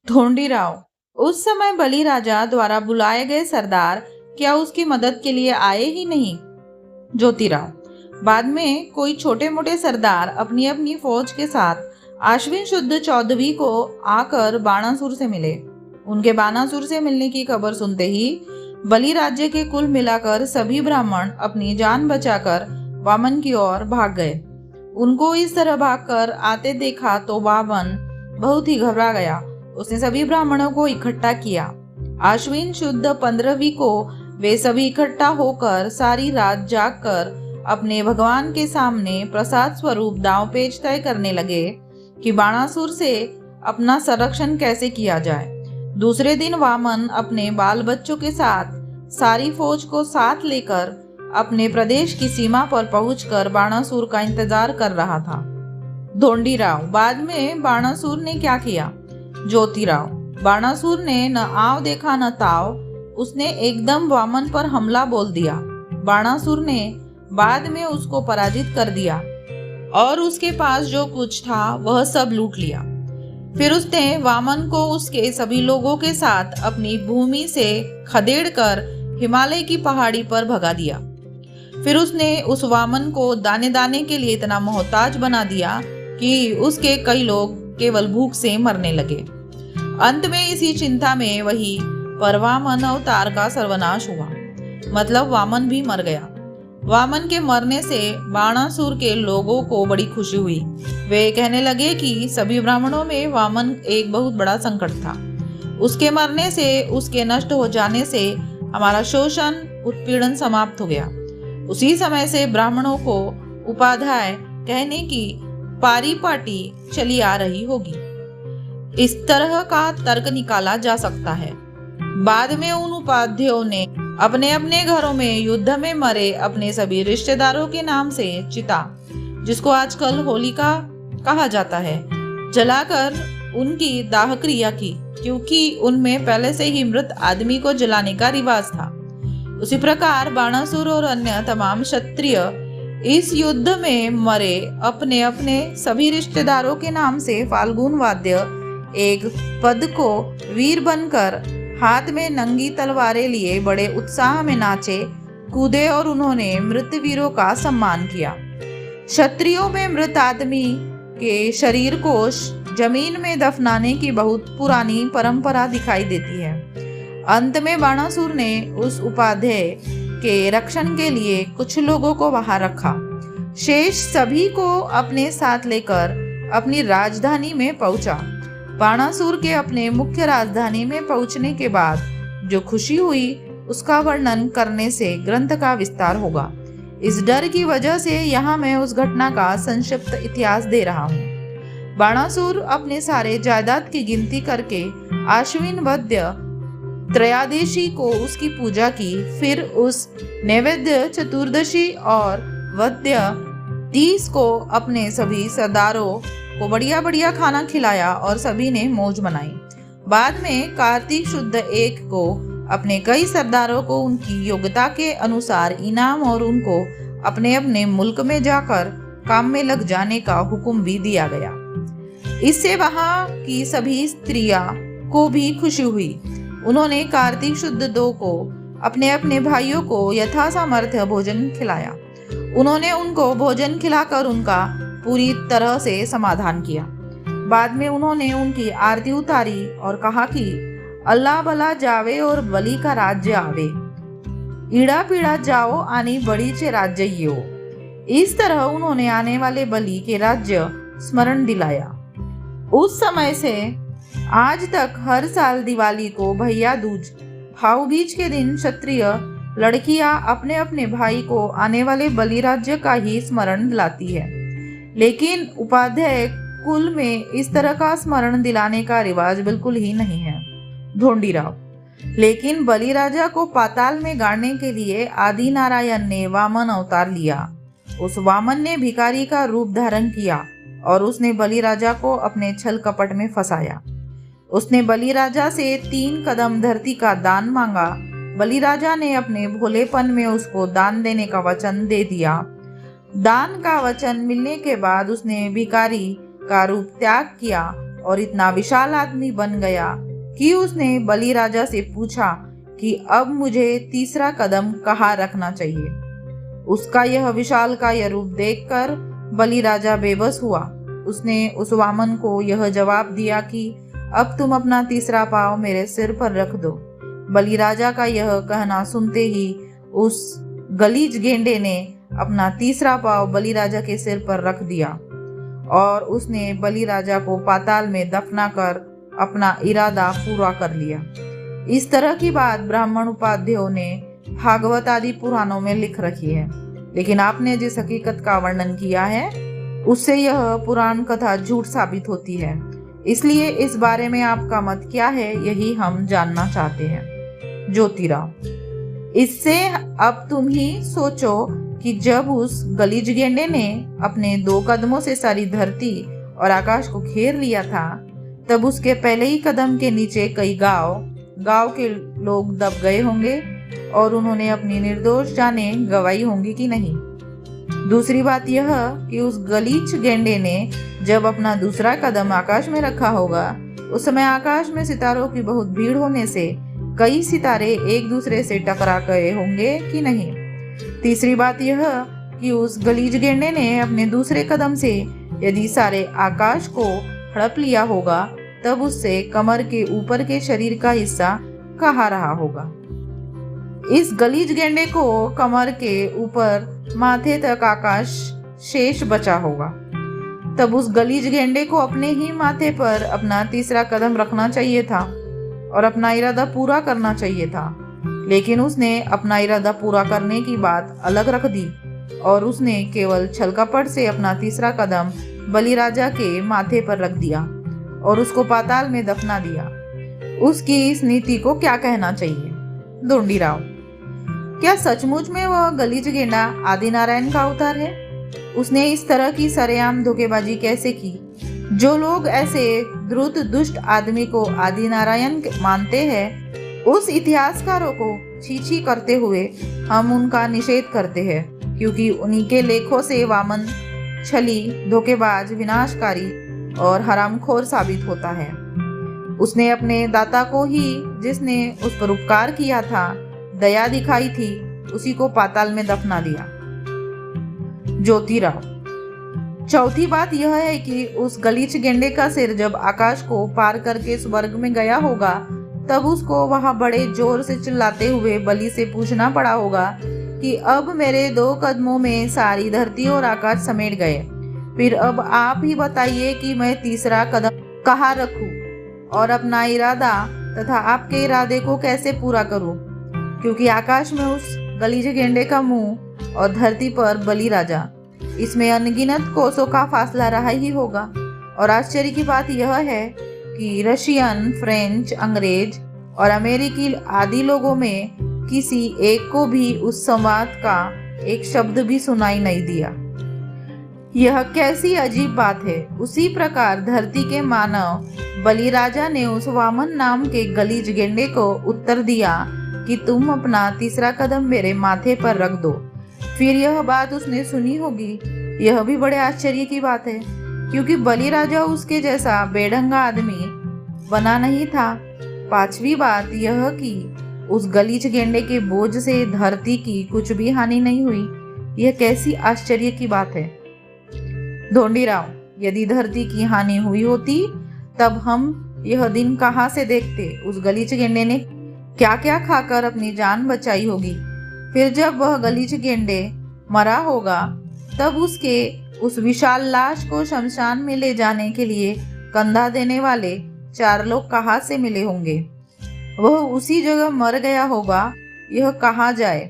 ढोंडीराव। उस समय बलि राजा द्वारा बुलाए गए सरदार क्या उसकी मदद के लिए आए ही नहीं? ज्योतिराव। बाद में कोई छोटे मोटे सरदार अपनी अपनी फौज के साथ आश्विन शुद्ध 14वीं को आकर बाणासुर से मिले। उनके बाणासुर से मिलने की खबर सुनते ही बलि राज्य के कुल मिलाकर सभी ब्राह्मण अपनी जान बचाकर वामन की ओर भाग गए। उनको इस तरह भागकर आते देखा तो वामन बहुत ही घबरा गया। उसने सभी ब्राह्मणों को इकट्ठा किया। आश्विन शुद्ध 15वीं को वे सभी इकट्ठा होकर सारी रात जागकर अपने भगवान के सामने प्रसाद स्वरूप दांव पेच तय करने लगे कि बाणासुर से अपना संरक्षण कैसे किया जाए। दूसरे दिन वामन अपने बाल बच्चों के साथ सारी फौज को साथ लेकर अपने प्रदेश की सीमा पर पहुंचकर बाणासुर का इंतजार कर रहा था। ढोंडीराव। बाद में बाणासुर ने क्या किया? ज्योतिराव। बाणासुर ने न आव देखा न ताव, उसने एकदम वामन पर हमला बोल दिया। बाणासुर ने बाद में उसको पराजित कर दिया और उसके पास जो कुछ था वह सब लूट लिया। फिर उसने वामन को उसके सभी लोगों के साथ अपनी भूमि से खदेड़कर हिमालय की पहाड़ी पर भगा दिया। फिर उसने उस वामन को दाने दाने के लिए इतना मोहताज बना दिया कि उसके कई लोग केवल भूख से मरने लगे। अंत में इसी चिंता में वही परवामन अवतार का सर्वनाश हुआ, मतलब वामन भी मर गया। वामन के मरने से बाणासुर के लोगों को बड़ी खुशी हुई। वे कहने लगे कि सभी ब्राह्मणों में वामन एक बहुत बड़ा संकट था। उसके मरने से, उसके नष्ट हो जाने से हमारा शोषण उत्पीड़न समाप्त हो गया। उसी समय से ब्राह्मणों को उपाध्याय कहने की पारिपाटी चली आ रही होगी। इस तरह का तर्क निकाला जा सकता है। बाद में उन उपाध्यायों ने अपने अपने घरों में युद्ध में मरे अपने सभी रिश्तेदारों के नाम से चिता, जिसको आजकल होलिका कहा जाता है, जलाकर उनकी दाह क्रिया की, क्योंकि उनमें पहले से ही मृत आदमी को जलाने का रिवाज था। उसी प्रकार बाणासुर और अन्य तमाम क्षत्रिय इस युद्ध में मरे अपने अपने सभी रिश्तेदारों के नाम से फाल्गुन वाद्य एक पद को वीर बनकर हाथ में नंगी तलवारें लिए बड़े उत्साह में नाचे कूदे और उन्होंने मृत वीरों का सम्मान किया। क्षत्रियों में मृत आदमी के शरीर को जमीन में दफनाने की बहुत पुरानी परंपरा दिखाई देती है। अंत में बाणासुर ने उस उपाध्याय के रक्षण के लिए कुछ लोगों को वहां रखा। शेष सभी को अपने साथ लेकर अपनी राजधानी में पहुंचा। बाणासुर के अपने मुख्य राजधानी में पहुंचने के बाद जो खुशी हुई उसका वर्णन करने से ग्रंथ का विस्तार होगा। इस डर की वजह से यहाँ मैं उस घटना का संक्षिप्त इतिहास दे रहा हूँ। बाणासुर अपने सारे जायदाद की गिनती करके आश्विन वद्य त्रयोदशी को उसकी पूजा की। फिर उस नैवेद्य चतुर्दशी और वद्य 30 को अपने सभी सरदारों को बढ़िया बढ़िया खाना खिलाया और सभी ने मौज मनाई। बाद में कार्तिक शुद्ध 1 को अपने कई सरदारों को उनकी योग्यता के अनुसार इनाम और उनको अपने अपने मुल्क में जाकर काम में लग जाने का हुक्म भी दिया गया। इससे वहां की सभी स्त्रियां को भी खुशी हुई। उन्होंने कार्तिक शुद्ध 2 को अपने अपने भाइयों को यथा सामर्थ्य भोजन खिलाया। उन्होंने उनको भोजन खिलाकर उनका पूरी तरह से समाधान किया। बाद में उन्होंने उनकी आरती उतारी और कहा कि अल्लाह भला जावे और बलि का राज्य आवे, ईड़ा पीड़ा जाओ आनी बड़ी चे राज्य ये हो। इस तरह उन्होंने आने वाले बलि के राज्य स्मरण दिलाया। उस समय से आज तक हर साल दिवाली को भैया दूज भाऊ बीज के दिन क्षत्रिय लड़कियां अपने अपने भाई को आने वाले बलि राज्य का ही स्मरण दिलाती है। लेकिन उपाध्याय कुल में इस तरह का स्मरण दिलाने का रिवाज बिल्कुल ही नहीं है। ढोंडीराव। लेकिन बलि राजा को पाताल में गाड़ने के लिए आदि नारायण ने वामन अवतार लिया। उस वामन ने भिखारी का रूप धारण किया और उसने बलि राजा को अपने छल कपट में फंसाया। उसने बलि राजा से 3 कदम धरती का दान मांगा। बलि राजा ने अपने भोलेपन में उसको दान देने का वचन दे दिया। दान का वचन मिलने के बाद उसने भिखारी का रूप त्याग किया और इतना विशाल आदमी बन गया कि उसने बलि राजा से पूछा कि अब मुझे तीसरा कदम कहाँ रखना चाहिए। उसका यह विशालकाय रूप देखकर बलि राजा बेबस हुआ। उसने उस वामन को यह जवाब दिया कि अब तुम अपना तीसरा पांव मेरे सिर पर रख दो। बलि राजा का यह कहना सुनते ही उस गलीज गेंडे ने अपना तीसरा पांव बलि राजा के सिर पर रख दिया और उसने बलि राजा को पाताल में दफना कर अपना इरादा पूरा कर लिया। इस तरह की बात ब्राह्मण उपाध्यायों ने भागवत आदि पुराणों में लिख रखी है, लेकिन आपने जिस हकीकत का वर्णन किया है उससे यह पुराण कथा झूठ साबित होती है। इसलिए इस बारे में आपका मत क्या है, यही हम जानना चाहते हैं। ज्योतिराव: इससे अब तुम ही सोचो कि जब उस गलीज गेंडे ने अपने 2 कदमों से सारी धरती और आकाश को घेर लिया था, तब उसके पहले ही कदम के नीचे कई गांव के लोग दब गए होंगे और उन्होंने अपनी निर्दोष जानें गंवाई होंगी कि नहीं। दूसरी बात यह कि उस गलीच गेंडे ने जब अपना दूसरा कदम आकाश में रखा होगा, उस समय आकाश में सितारों की बहुत भीड़ होने से कई सितारे एक दूसरे से टकरा गए होंगे कि नहीं। तीसरी बात यह कि उस गलीज गेंडे ने अपने दूसरे कदम से यदि सारे आकाश को हड़प लिया होगा, तब उससे कमर के ऊपर के शरीर का हिस्सा कहाँ रहा होगा। इस गलीज गेंडे को कमर के ऊपर माथे तक आकाश शेष बचा होगा। तब उस गलीज गेंडे को अपने ही माथे पर अपना तीसरा कदम रखना चाहिए था और अपना इरादा पूरा करना चाहिए था, लेकिन उसने अपना इरादा पूरा करने की बात अलग रख दी और उसने केवल छलकपट से अपना तीसरा कदम बलि राजा के माथे पर रख दिया और उसको पाताल में दफना दिया। उसकी इस नीति को क्या कहना चाहिए? ढोंडीराव: क्या सचमुच में वह गलीज गेंडा आदिनारायण का अवतार है? उसने इस तरह की सरेआम धोखेबाजी कैसे की? जो लोग ऐसे द्रुत दुष्ट आदमी को आदिनारायण मानते हैं, उस इतिहासकारों को छी करते हुए हम उनका निषेध करते हैं, क्योंकि उन्हीं के लेखों से वामन छली, धोखेबाज, विनाशकारी और हरामखोर साबित होता है। उसने अपने दाता को ही, जिसने उस पर उपकार किया था, दया दिखाई थी, उसी को पाताल में दफना दिया। ज्योतिराव: चौथी बात यह है कि उस गलीच गेंडे का सिर जब आकाश को पार करके स्वर्ग में गया होगा, तब उसको वहां बड़े जोर से चिल्लाते हुए बलि से पूछना पड़ा होगा कि अब मेरे 2 कदमों में सारी धरती और आकाश समेट गए, फिर अब आप ही बताइए कि मैं तीसरा कदम कहाँ रखूं और अपना इरादा तथा आपके इरादे को कैसे पूरा करूं, क्योंकि आकाश में उस गलीज गेंडे का मुंह और धरती पर बलि राजा, इसमें अनगिनत कोसों का फासला रहा ही होगा। और आश्चर्य की बात यह है कि रशियन, फ्रेंच, अंग्रेज और अमेरिकी आदि लोगों में किसी एक को भी उस संवाद का एक शब्द भी सुनाई नहीं दिया। यह कैसी अजीब बात है। उसी प्रकार धरती के मानव बलि राजा ने उस वामन नाम के गलीज गेंडे को उत्तर दिया कि तुम अपना तीसरा कदम मेरे माथे पर रख दो। फिर यह बात उसने सुनी होगी। यह भी बड़े आश्चर्य की बात है, क्योंकि बलि राजा उसके जैसा बेढंगा आदमी बना नहीं था। पांचवी बात यह कि उस गलीच गेंडे के बोझ से धरती की कुछ भी हानि नहीं हुई। यह कैसी आश्चर्य की बात है। ढोंडीराव: यदि धरती की हानि हुई होती तब हम यह दिन कहाँ से देखते? उस गलीच गेंडे ने क्या क्या खाकर अपनी जान बचाई होगी। फिर जब वह गलीच गेंडे मरा होगा, तब उसके उस विशाल लाश को शमशान में ले जाने के लिए कंधा देने वाले 4 लोग कहाँ से मिले होंगे? वह उसी जगह मर गया होगा, यह कहाँ जाए?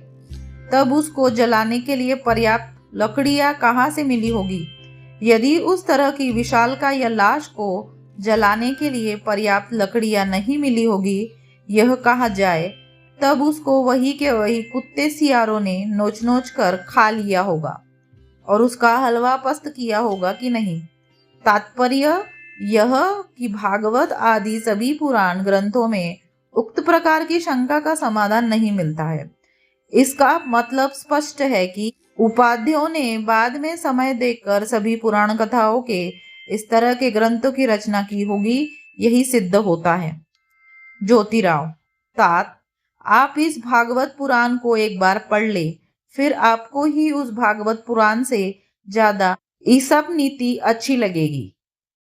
तब उसको जलाने के लिए पर्याप्त लकड़ियाँ कहाँ से मिली होगी? यदि उस तरह की विशालकाय या लाश को जलाने के लिए पर्याप्त लकड़ियाँ नहीं मिली होगी, यह कहाँ जाए? तब उसको वही के वही कुत्ते सियारों ने नोच नोच कर खा लिया होगा और उसका हलवा पस्त किया होगा कि नहीं। तात्पर्य यह कि भागवत आदि सभी पुराण ग्रंथों में उक्त प्रकार की शंका का समाधान नहीं मिलता है। इसका मतलब स्पष्ट है कि उपाध्यायों ने बाद में समय देखकर सभी पुराण कथाओं के इस तरह के ग्रंथों की रचना की होगी, यही सिद्ध होता है। ज्योतिराव: तात, आप इस भागवत पुराण को एक बार पढ़ ले, फिर आपको ही उस भागवत पुराण से ज्यादा ईसप नीति अच्छी लगेगी।